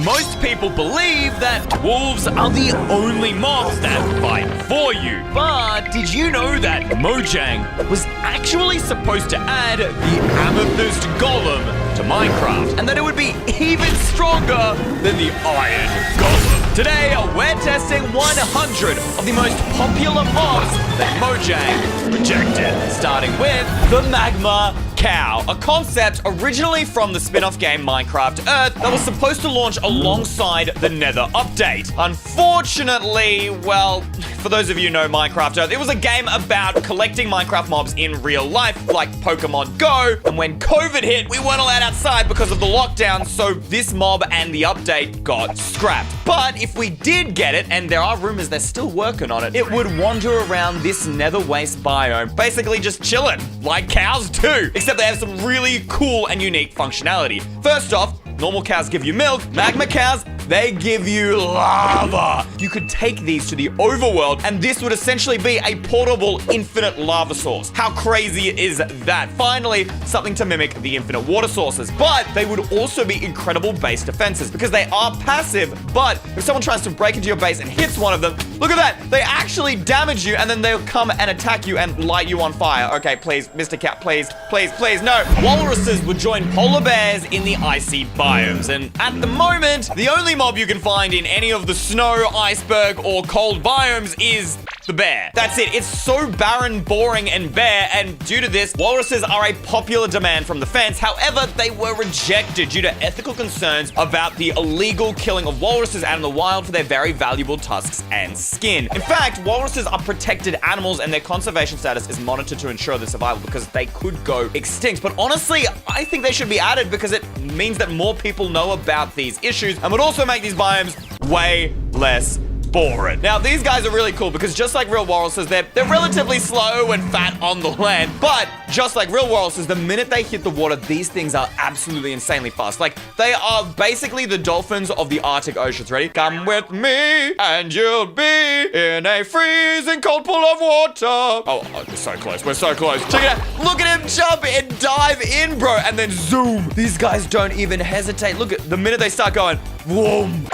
Most people believe that wolves are the only mobs that fight for you. But did you know that Mojang was actually supposed to add the amethyst golem to Minecraft, and that it would be even stronger than the iron golem? Today, we're testing 100 of the most popular mobs that Mojang rejected, starting with the magma cow, a concept originally from the spin-off game Minecraft Earth that was supposed to launch alongside the Nether update. Unfortunately, well, for those of you who know Minecraft Earth, it was a game about collecting Minecraft mobs in real life, like Pokemon Go, and when COVID hit, we weren't allowed outside because of the lockdown, so this mob and the update got scrapped. But if we did get it, and there are rumors they're still working on it, it would wander around this nether waste biome, basically just chilling, like cows do, except they have some really cool and unique functionality. First off, normal cows give you milk. Magma cows, they give you lava. You could take these to the overworld, and this would essentially be a portable infinite lava source. How crazy is that? Finally, something to mimic the infinite water sources. But they would also be incredible base defenses because they are passive. But if someone tries to break into your base and hits one of them, look at that. They actually damage you, and then they'll come and attack you and light you on fire. Okay, please, Mr. Cat, please, please, please, no. Walruses would join polar bears in the icy biomes, and at the moment, the only mob you can find in any of the snow, iceberg, or cold biomes is the bear. That's it. It's so barren, boring, and bare, and due to this, walruses are a popular demand from the fans. However, they were rejected due to ethical concerns about the illegal killing of walruses out in the wild for their very valuable tusks and skin. In fact, walruses are protected animals, and their conservation status is monitored to ensure their survival because they could go extinct. But honestly, I think they should be added because it means that more people know about these issues and would also make these biomes way less boring. Now, these guys are really cool because just like real walruses, they're relatively slow and fat on the land. But just like real walruses, the minute they hit the water, these things are absolutely insanely fast. Like, they are basically the dolphins of the Arctic Oceans. Ready? Come with me and you'll be in a freezing cold pool of water. Oh, we're so close. We're so close. Check it out. Look at him jump and dive in, bro. And then zoom. These guys don't even hesitate. Look at the minute they start going, boom.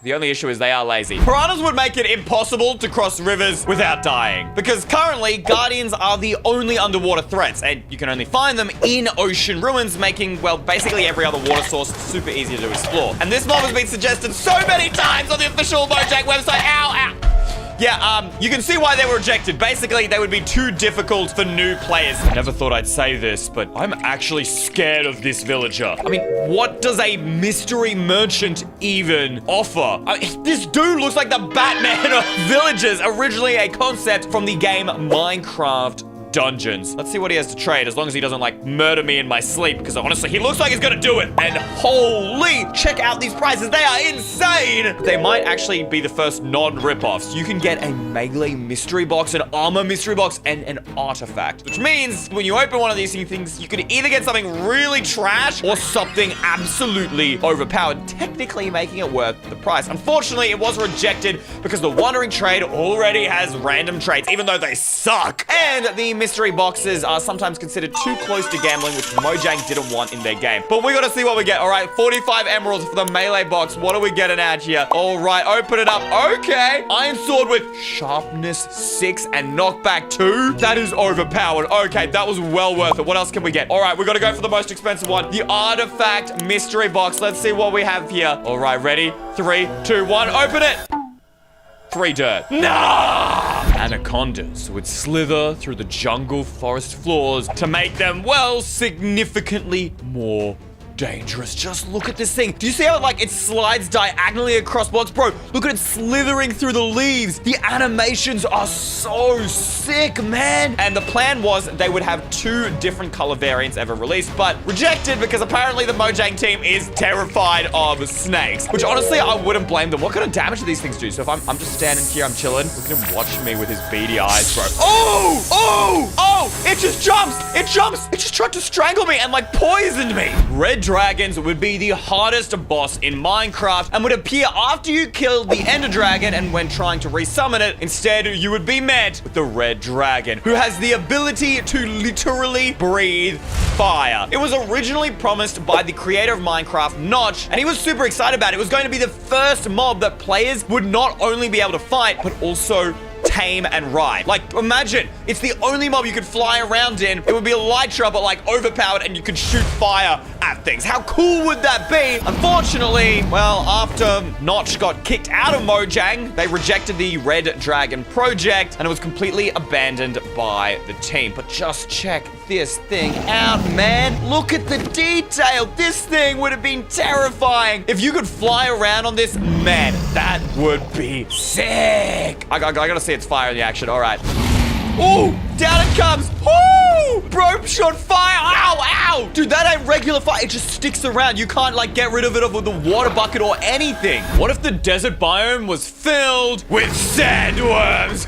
The only issue is they are lazy. Piranhas would make it impossible to cross rivers without dying, because currently, guardians are the only underwater threats, and you can only find them in ocean ruins, making, well, basically every other water source super easy to explore. And this mob has been suggested so many times on the official Mojang website. Ow, ow. Yeah, you can see why they were rejected. Basically, they would be too difficult for new players. Never thought I'd say this, but I'm actually scared of this villager. I mean, what does a mystery merchant even offer? This dude looks like the Batman of villagers, originally a concept from the game Minecraft Dungeons. Let's see what he has to trade, as long as he doesn't, like, murder me in my sleep, because honestly, he looks like he's gonna do it. And holy, check out these prices. They are insane. They might actually be the first non-rip-offs. You can get a melee mystery box, an armor mystery box, and an artifact, which means when you open one of these things, you could either get something really trash or something absolutely overpowered, technically making it worth the price. Unfortunately, it was rejected because the Wandering Trade already has random traits, even though they suck. And the mystery boxes are sometimes considered too close to gambling, which Mojang didn't want in their game. But we gotta see what we get. All right, 45 emeralds for the melee box. What are we getting at here? All right, open it up. Okay, iron sword with sharpness 6 and knockback 2. That is overpowered. Okay, that was well worth it. What else can we get? All right, we gotta go for the most expensive one, the artifact mystery box. Let's see what we have here. All right, ready? 3, 2, 1, open it. 3 dirt. Nah! Anacondas would slither through the jungle forest floors to make them, well, significantly more dangerous. Just look at this thing. Do you see how it slides diagonally across blocks? Bro, look at it slithering through the leaves. The animations are so sick, man. And the plan was they would have 2 different color variants ever released, but rejected because apparently the Mojang team is terrified of snakes, which honestly, I wouldn't blame them. What kind of damage do these things do? So if I'm just standing here, I'm chilling. Look at him watching me with his beady eyes, bro. Oh! Oh! Oh! It just jumps! It jumps! It just tried to strangle me and poisoned me. Red dragons would be the hardest boss in Minecraft and would appear after you killed the ender dragon, and when trying to resummon it, instead you would be met with the red dragon, who has the ability to literally breathe fire. It was originally promised by the creator of Minecraft, Notch, and he was super excited about it. It was going to be the first mob that players would not only be able to fight, but also tame and ride. Like, imagine, it's the only mob you could fly around in. It would be elytra, but like overpowered, and you could shoot fire at things. How cool would that be? Unfortunately, well, after Notch got kicked out of Mojang, they rejected the Red Dragon project, and it was completely abandoned by the team. But just check this thing out, man. Look at the detail. This thing would have been terrifying. If you could fly around on this, man, that would be sick. I gotta see its fire in the action. All right. Ooh, down it comes. Woo! Bro shot fire. Ow, ow. Dude, that ain't regular fire. It just sticks around. You can't, like, get rid of it with a water bucket or anything. What if the desert biome was filled with sandworms?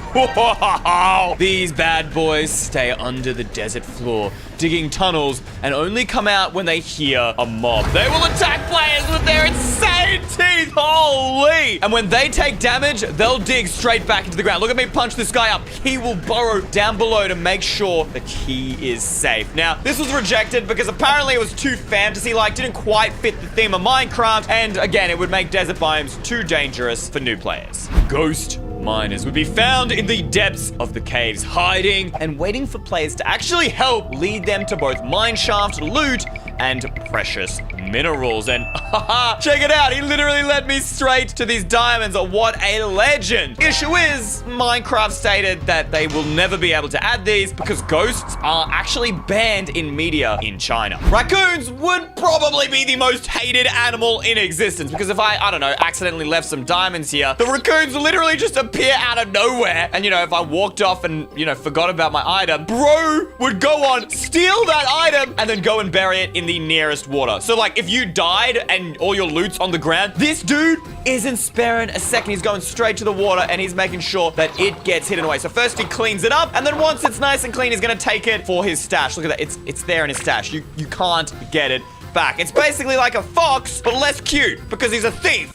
These bad boys stay under the desert floor, digging tunnels, and only come out when they hear a mob. They will attack players with their insane teeth. Holy! And when they take damage, they'll dig straight back into the ground. Look at me punch this guy up. He will burrow down below to make sure that he is safe. Now, this was rejected because apparently it was too fantasy-like, didn't quite fit the theme of Minecraft, and again, it would make desert biomes too dangerous for new players. Ghost miners would be found in the depths of the caves, hiding and waiting for players to actually help lead them to both mineshaft loot and precious minerals. And check it out, he literally led me straight to these diamonds. What a legend. Issue is, Minecraft stated that they will never be able to add these because ghosts are actually banned in media in China. Raccoons would probably be the most hated animal in existence because if I don't know, accidentally left some diamonds here, the raccoons literally just appear out of nowhere. And you know, if I walked off and, you know, forgot about my item, bro would go on, steal that item, and then go and bury it in the nearest water. So like, if you died and all your loot's on the ground, this dude isn't sparing a second. He's going straight to the water and he's making sure that it gets hidden away. So first he cleans it up, and then once it's nice and clean, he's gonna take it for his stash. Look at that, it's there in his stash. You can't get it back. It's basically like a fox, but less cute because he's a thief.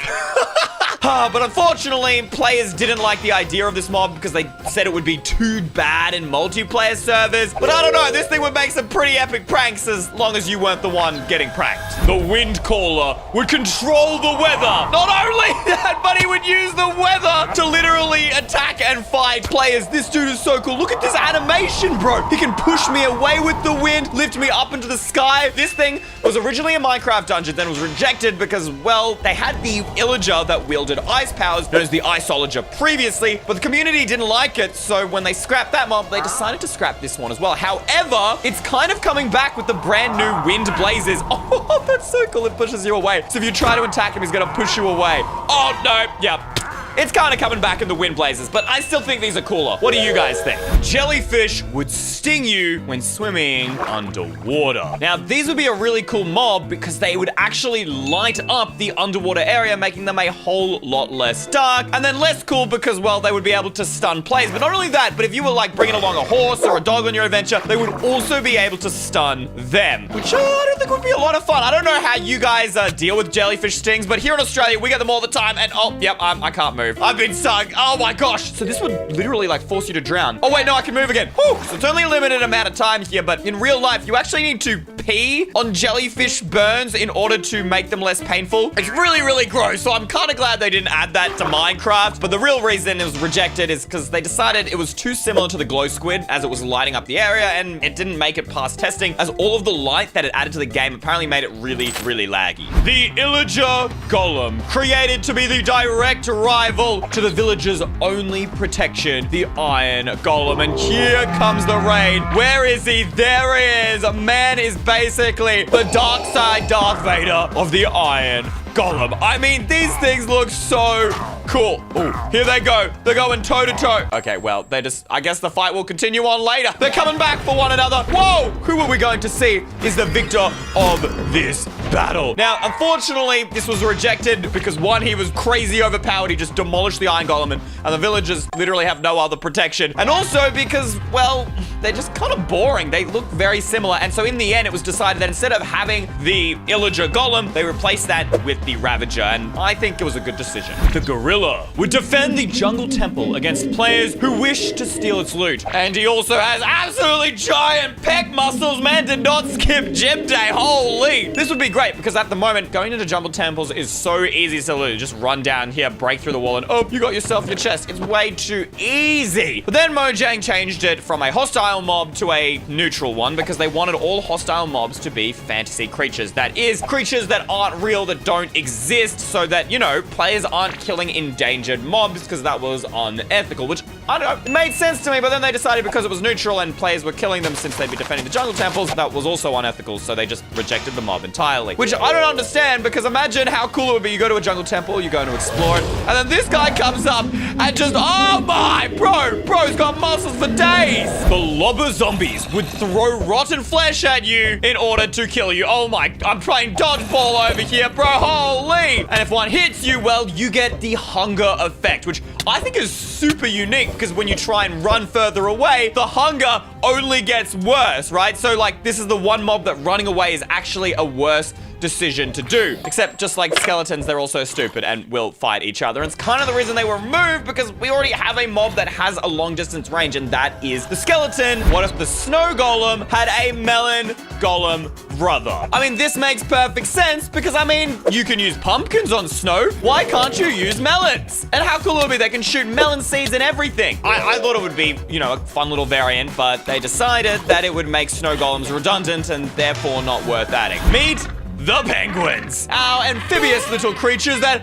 But unfortunately, players didn't like the idea of this mob because they said it would be too bad in multiplayer servers. But I don't know, this thing would make some pretty epic pranks as long as you weren't the one getting pranked. The wind caller would control the weather. Not only that, but he would use the weather to literally attack and fight players. This dude is so cool. Look at this animation, bro. He can push me away with the wind, lift me up into the sky. This thing was originally a Minecraft dungeon, then was rejected because, well, they had the illager that wielded ice powers, known as the Iceologer previously, but the community didn't like it, so when they scrapped that mob, they decided to scrap this one as well. However, it's kind of coming back with the brand new wind blazes. Oh, that's so cool. It pushes you away. So if you try to attack him, he's gonna push you away. Oh, no. Yeah. It's kind of coming back in the wind blazes, but I still think these are cooler. What do you guys think? Jellyfish would sting you when swimming underwater. Now, these would be a really cool mob because they would actually light up the underwater area, making them a whole lot less dark. And then less cool because, well, they would be able to stun players. But not only that, but if you were like bringing along a horse or a dog on your adventure, they would also be able to stun them, which I don't think would be a lot of fun. I don't know how you guys deal with jellyfish stings, but here in Australia, we get them all the time. And oh, yep, I can't move. I've been stung. Oh my gosh. So this would literally like force you to drown. Oh wait, no, I can move again. Whew. So it's only a limited amount of time here, but in real life, you actually need to pee on jellyfish burns in order to make them less painful. It's really, really gross. So I'm kind of glad they didn't add that to Minecraft. But the real reason it was rejected is because they decided it was too similar to the glow squid as it was lighting up the area, and it didn't make it past testing as all of the light that it added to the game apparently made it really, really laggy. The Illager Golem, created to be the direct rival to the villagers' only protection, the Iron Golem. And here comes the raid. Where is he? There he is. Man is basically the dark side Darth Vader of the Iron Golem. I mean, these things look so Cool. Ooh, here they go. They're going toe to toe. Okay, well, I guess the fight will continue on later. They're coming back for one another. Whoa! Who are we going to see is the victor of this battle? Now, unfortunately, this was rejected because one, he was crazy overpowered. He just demolished the Iron Golem and the villagers literally have no other protection. And also because, well, they're just kind of boring. They look very similar. And so in the end, it was decided that instead of having the Illager Golem, they replaced that with the Ravager. And I think it was a good decision. The gorilla would defend the jungle temple against players who wish to steal its loot. And he also has absolutely giant pec muscles. Man did not skip gym day. Holy. This would be great because at the moment, going into jungle temples is so easy to loot. Just run down here, break through the wall, and oh, you got yourself your chest. It's way too easy. But then Mojang changed it from a hostile mob to a neutral one because they wanted all hostile mobs to be fantasy creatures. That is, creatures that aren't real, that don't exist, so that, you know, players aren't killing endangered mobs because that was unethical, which, I don't know, it made sense to me, but then they decided because it was neutral and players were killing them since they'd be defending the jungle temples, that was also unethical, so they just rejected the mob entirely. Which I don't understand, because imagine how cool it would be. You go to a jungle temple, you go to explore it, and then this guy comes up and just, oh my, bro's got muscles for days. The lobber zombies would throw rotten flesh at you in order to kill you. Oh my, I'm playing dodgeball over here, bro, holy. And if one hits you, well, you get the hunger effect, which I think is super unique because when you try and run further away, the hunger only gets worse, right? So like, this is the one mob that running away is actually a worse decision to do. Except just like skeletons, they're also stupid and will fight each other. And it's kind of the reason they were removed because we already have a mob that has a long distance range, and that is the skeleton. What if the snow golem had a melon golem brother? I mean, this makes perfect sense because, I mean, you can use pumpkins on snow. Why can't you use melons? And how cool it would be, they can shoot melon seeds and everything. I thought it would be, you know, a fun little variant, but they decided that it would make snow golems redundant and therefore not worth adding. Meet the penguins. Our amphibious little creatures that,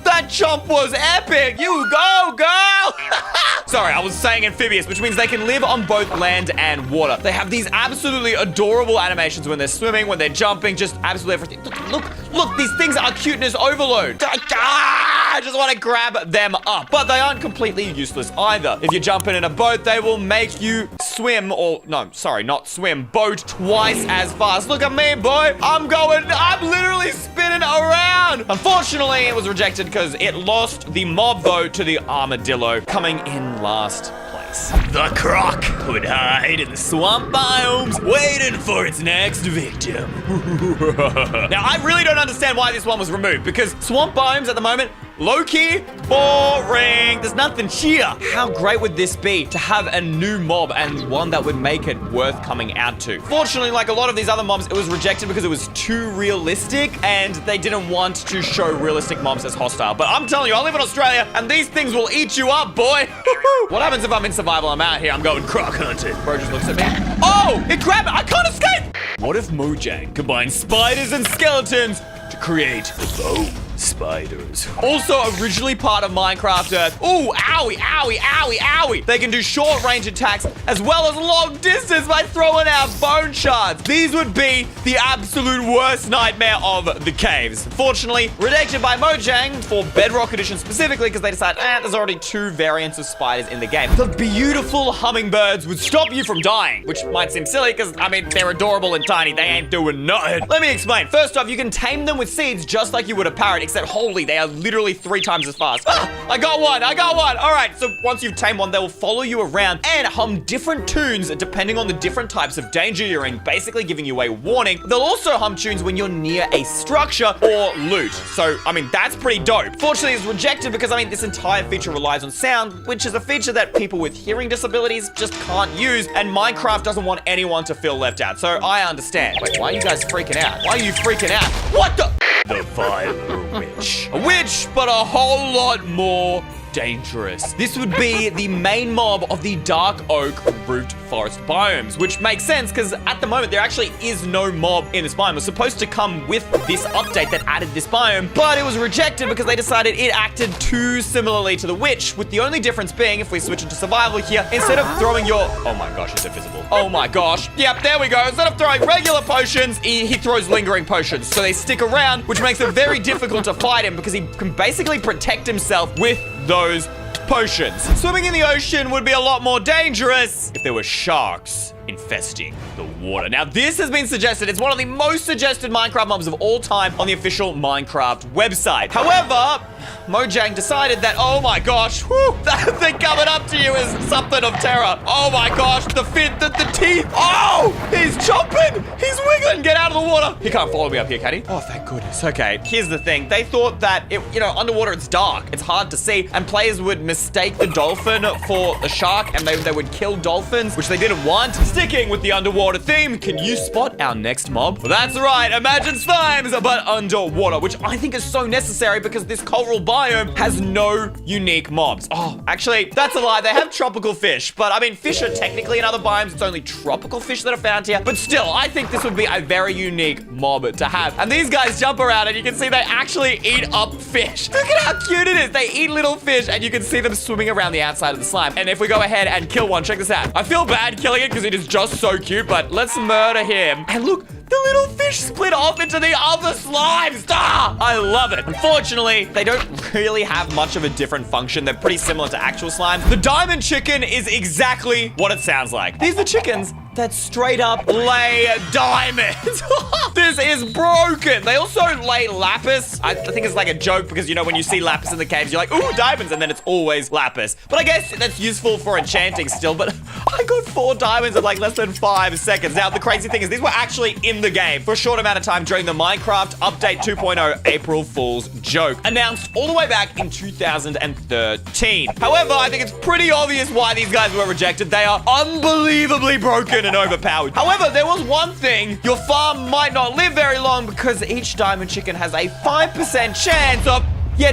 that jump was epic. You go, girl. Sorry, I was saying amphibious, which means they can live on both land and water. They have these absolutely adorable animations when they're swimming, when they're jumping, just absolutely everything. Look, these things are cuteness overload. I just want to grab them up. But they aren't completely useless either. If you're jumping in a boat, they will make you swim, or no, sorry, not swim, boat twice as fast. Look at me, boy. I'm literally spinning around. Unfortunately, it was rejected because it lost the mob though to the armadillo, coming in last place. The croc would hide in the swamp biomes, waiting for its next victim. Now, I really don't understand why this one was removed, because swamp biomes at the moment, low-key boring. There's nothing here. How great would this be to have a new mob and one that would make it worth coming out to? Fortunately, like a lot of these other mobs, it was rejected because it was too realistic and they didn't want to show realistic mobs as hostile. But I'm telling you, I live in Australia and these things will eat you up, boy. What happens if I'm in survival? I'm out here. I'm going croc hunting. Bro just looks at me. Oh, it grabbed me. I can't escape. What if Mojang combines spiders and skeletons to create bone spiders? Also originally part of Minecraft Earth. Ooh, owie, owie, owie, owie. They can do short range attacks as well as long distance by throwing out bone shards. These would be the absolute worst nightmare of the caves. Fortunately, rejected by Mojang for Bedrock Edition specifically because they decided, there's already 2 variants of spiders in the game. The beautiful hummingbirds would stop you from dying, which might seem silly because, I mean, they're adorable and tiny. They ain't doing nothing. Let me explain. First off, you can tame them with seeds just like you would a parrot, except holy, they are literally 3 times as fast. I got one. All right, so once you've tamed one, they will follow you around and hum different tunes depending on the different types of danger you're in, basically giving you a warning. They'll also hum tunes when you're near a structure or loot. So, I mean, that's pretty dope. Fortunately, it's rejected because, I mean, this entire feature relies on sound, which is a feature that people with hearing disabilities just can't use, and Minecraft doesn't want anyone to feel left out. So I understand. Wait, why are you guys freaking out? Why are you freaking out? What the? The Vile Witch. A witch, but a whole lot more dangerous. This would be the main mob of the dark oak root forest biomes, which makes sense because at the moment there actually is no mob in this biome. It was supposed to come with this update that added this biome, but it was rejected because they decided it acted too similarly to the witch, with the only difference being, if we switch into survival here, instead of throwing your... Oh my gosh, it's invisible. Oh my gosh. Yep, there we go. Instead of throwing regular potions, he throws lingering potions. So they stick around, which makes it very difficult to fight him because he can basically protect himself with those potions. Swimming in the ocean would be a lot more dangerous if there were sharks infesting the water. Now, this has been suggested. It's one of the most suggested Minecraft mobs of all time on the official Minecraft website. However, Mojang decided that, oh my gosh, that thing coming up to you is something of terror. Oh my gosh, the teeth. Oh, he's chomping. He's wiggling. Get out of the water. He can't follow me up here, can he? Oh, thank goodness. Okay, here's the thing. They thought that, underwater it's dark. It's hard to see, and players would mistake the dolphin for a shark, and they would kill dolphins, which they didn't want. Sticking with the underwater theme, can you spot our next mob? Well, that's right, imagine slimes, but underwater, which I think is so necessary because this coral biome has no unique mobs. Oh, actually, that's a lie. They have tropical fish, but I mean, fish are technically in other biomes. It's only tropical fish that are found here, but still, I think this would be a very unique mob to have. And these guys jump around, and you can see they actually eat up fish. Look at how cute it is. They eat little fish, and you can see them swimming around the outside of the slime. And if we go ahead and kill one, check this out. I feel bad killing it because it is just so cute, but let's murder him. And look, the little fish split off into the other slimes. Ah, I love it. Unfortunately, they don't really have much of a different function. They're pretty similar to actual slimes. The diamond chicken is exactly what it sounds like. These are chickens that straight up lay diamonds. This is broken. They also lay lapis. I think it's like a joke because, when you see lapis in the caves, you're like, ooh, diamonds, and then it's always lapis. But I guess that's useful for enchanting still, but I got 4 diamonds in like less than 5 seconds. Now, the crazy thing is these were actually in the game for a short amount of time during the Minecraft Update 2.0 April Fool's joke, announced all the way back in 2013. However, I think it's pretty obvious why these guys were rejected. They are unbelievably broken and overpowered. However, there was one thing. Your farm might not live very long because each diamond chicken has a 5% chance of,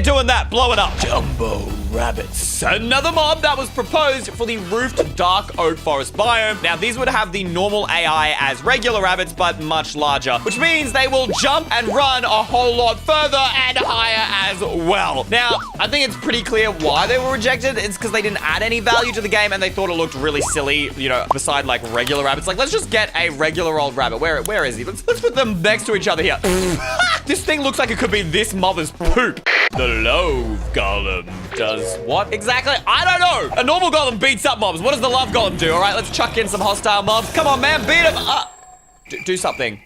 doing that, blowing up. Jumbo rabbits. Another mob that was proposed for the roofed dark oak forest biome. Now, these would have the normal AI as regular rabbits, but much larger, which means they will jump and run a whole lot further and higher as well. Now, I think it's pretty clear why they were rejected. It's because they didn't add any value to the game and they thought it looked really silly, beside like regular rabbits. Like, let's just get a regular old rabbit. Where is he? Let's put them next to each other here. This thing looks like it could be this mother's poop. The love golem does what exactly? I don't know. A normal golem beats up mobs. What does the love golem do? All right, let's chuck in some hostile mobs. Come on, man, beat him. Do something.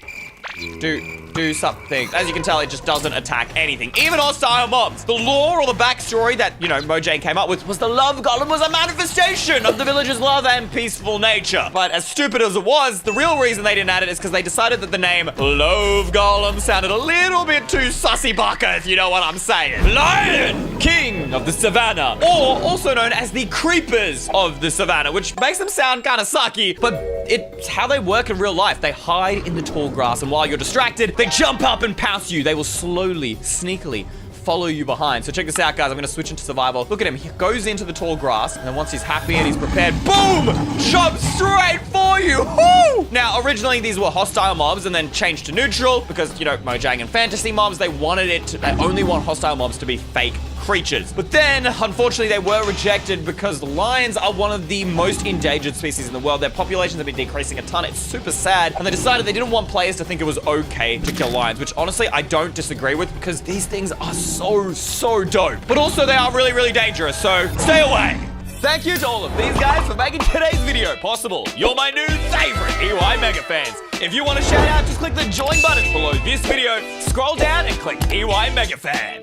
Do something. As you can tell, it just doesn't attack anything. Even hostile mobs. The lore or the backstory that, Mojang came up with was the love golem was a manifestation of the village's love and peaceful nature. But as stupid as it was, the real reason they didn't add it is because they decided that the name Love Golem sounded a little bit too sussy baka, if you know what I'm saying. Lion King of the Savannah, or also known as the Creepers of the Savannah, which makes them sound kind of sucky, but it's how they work in real life. They hide in the tall grass, and while you're distracted, they jump up and pounce you. They will slowly, sneakily follow you behind. So check this out, guys. I'm gonna switch into survival. Look at him. He goes into the tall grass, and then once he's happy and he's prepared, boom! Jump straight for you. Woo! Now, originally these were hostile mobs and then changed to neutral because, Mojang and fantasy mobs, they only want hostile mobs to be fake creatures. But then, unfortunately, they were rejected because lions are one of the most endangered species in the world. Their populations have been decreasing a ton. It's super sad. And they decided they didn't want players to think it was okay to kill lions, which honestly, I don't disagree with because these things are so dope. But also, they are really, really dangerous, so stay away. Thank you to all of these guys for making today's video possible. You're my new favorite EY Mega fans. If you want a shout out, just click the join button below this video, scroll down and click EY Mega Fan.